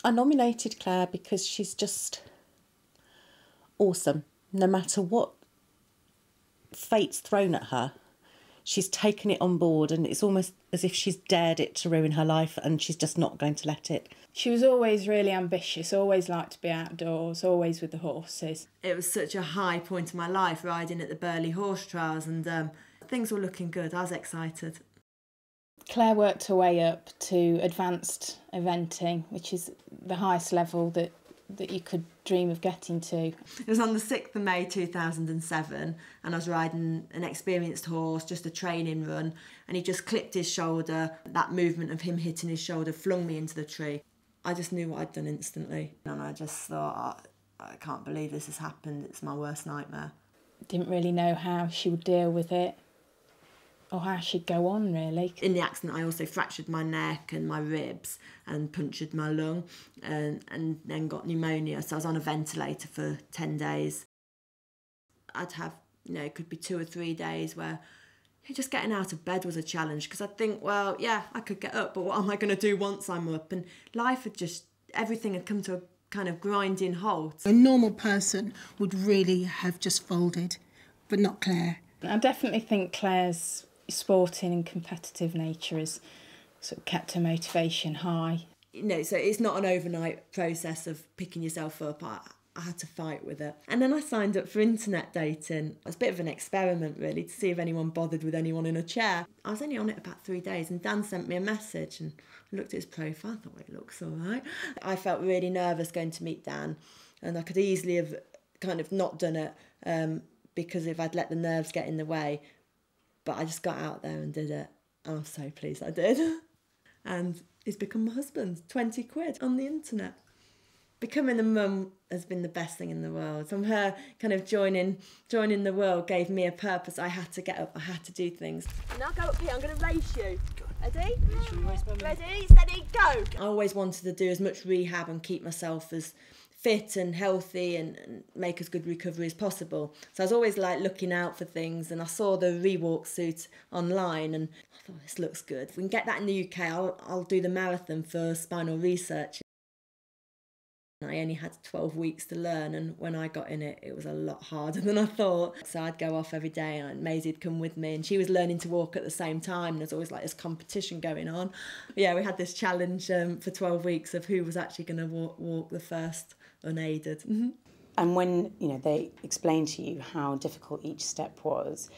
I nominated Claire because she's just awesome. No matter what fate's thrown at her, she's taken it on board, and it's almost as if she's dared it to ruin her life and she's just not going to let it. She was always really ambitious, always liked to be outdoors, always with the horses. It was such a high point in my life, riding at the Burley Horse Trials, and things were looking good. I was excited. Claire worked her way up to advanced eventing, which is the highest level that you could dream of getting to. It was on the 6th of May 2007, and I was riding an experienced horse, just a training run, and he just clipped his shoulder. That movement of him hitting his shoulder flung me into the tree. I just knew what I'd done instantly, and I just thought, I can't believe this has happened. It's my worst nightmare. Didn't really know how she would deal with it, or how she'd go on, really. In the accident, I also fractured my neck and my ribs and punctured my lung, and then got pneumonia. So I was on a ventilator for 10 days. I'd have, it could be 2 or 3 days where just getting out of bed was a challenge, because I'd think, well, yeah, I could get up, but what am I going to do once I'm up? And life had everything had come to a kind of grinding halt. A normal person would really have just folded, but not Claire. I definitely think Claire's sporting and competitive nature has sort of kept her motivation high. So it's not an overnight process of picking yourself up. I had to fight with it. And then I signed up for internet dating. It was a bit of an experiment, really, to see if anyone bothered with anyone in a chair. I was only on it about 3 days, and Dan sent me a message, and I looked at his profile. I thought, well, it looks all right. I felt really nervous going to meet Dan, and I could easily have kind of not done it because if I'd let the nerves get in the way. But I just got out there and did it. I'm so pleased I did. And he's become my husband. 20 quid on the internet. Becoming a mum has been the best thing in the world. From her kind of joining the world gave me a purpose. I had to get up, I had to do things. Now go up here, I'm going to race you. Ready? Ready, steady, go! I always wanted to do as much rehab and keep myself as fit and healthy and make as good recovery as possible. So I was always looking out for things, and I saw the rewalk suit online and I thought, this looks good. If we can get that in the UK, I'll do the marathon for spinal research. I only had 12 weeks to learn, and when I got in it, it was a lot harder than I thought. So I'd go off every day, and Maisie'd come with me, and she was learning to walk at the same time, and there's always this competition going on. But yeah, we had this challenge for 12 weeks of who was actually going to walk the first unaided. Mm-hmm. And when they explained to you how difficult each step was,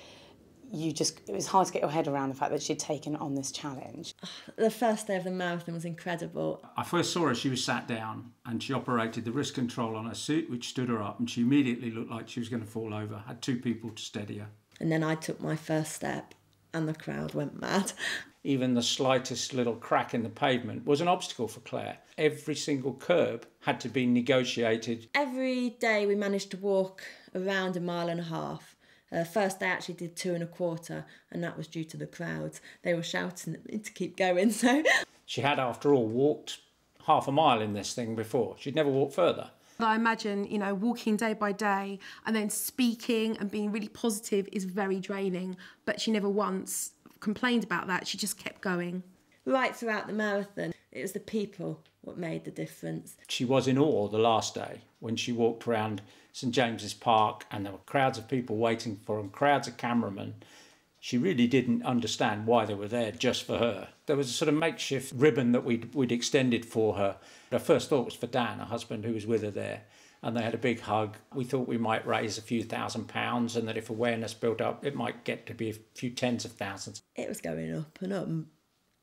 it was hard to get your head around the fact that she'd taken on this challenge. The first day of the marathon was incredible. I first saw her, she was sat down and she operated the wrist control on her suit, which stood her up, and she immediately looked like she was going to fall over, had 2 people to steady her. And then I took my first step and the crowd went mad. Even the slightest little crack in the pavement was an obstacle for Claire. Every single curb had to be negotiated. Every day we managed to walk around 1.5 miles. First day I actually did 2.25, and that was due to the crowds. They were shouting at me to keep going. So she had, after all, walked 1/2 mile in this thing before. She'd never walked further. I imagine, walking day by day and then speaking and being really positive is very draining, but she never once complained about that. She just kept going. Right throughout the marathon, it was the people what made the difference. She was in awe the last day when she walked around St James's Park and there were crowds of people waiting for her, crowds of cameramen. She really didn't understand why they were there just for her. There was a sort of makeshift ribbon that we'd extended for her. Her first thought was for Dan, her husband, who was with her there, and they had a big hug. We thought we might raise a few £1,000s, and that if awareness built up, it might get to be a few tens of thousands. It was going up and up.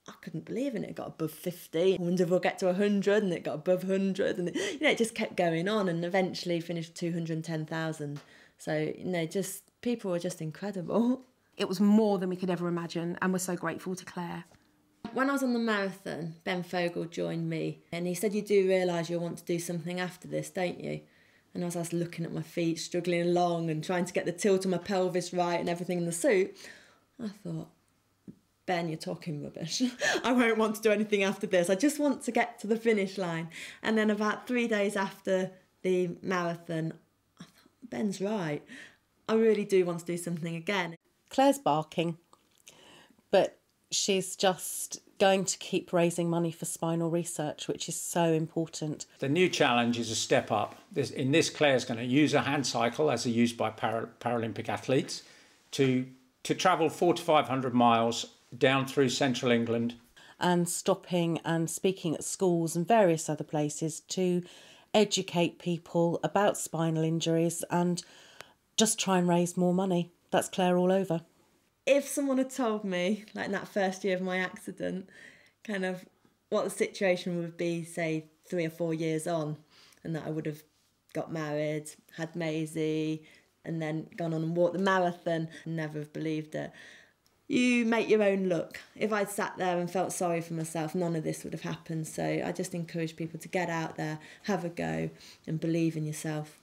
I couldn't believe it. It got above 50. I wonder if we'll get to 100, and it got above 100. And it just kept going on, and eventually finished 210,000. So, people were just incredible. It was more than we could ever imagine, and we're so grateful to Claire. When I was on the marathon, Ben Fogle joined me, and he said, you do realise you'll want to do something after this, don't you? And as I was looking at my feet, struggling along and trying to get the tilt of my pelvis right and everything in the suit, I thought, Ben, you're talking rubbish. I won't want to do anything after this. I just want to get to the finish line. And then about 3 days after the marathon, I thought, Ben's right. I really do want to do something again. Claire's barking, but she's just going to keep raising money for spinal research, which is so important. The new challenge is a step up. In this, Claire's going to use a hand cycle, as are used by Paralympic athletes, to travel 400 to 500 miles down through central England. And stopping and speaking at schools and various other places to educate people about spinal injuries and just try and raise more money. That's Claire all over. If someone had told me, like in that first year of my accident, kind of what the situation would be, say, 3 or 4 years on, and that I would have got married, had Maisie, and then gone on and walked the marathon, never have believed it. You make your own luck. If I'd sat there and felt sorry for myself, none of this would have happened. So I just encourage people to get out there, have a go, and believe in yourself.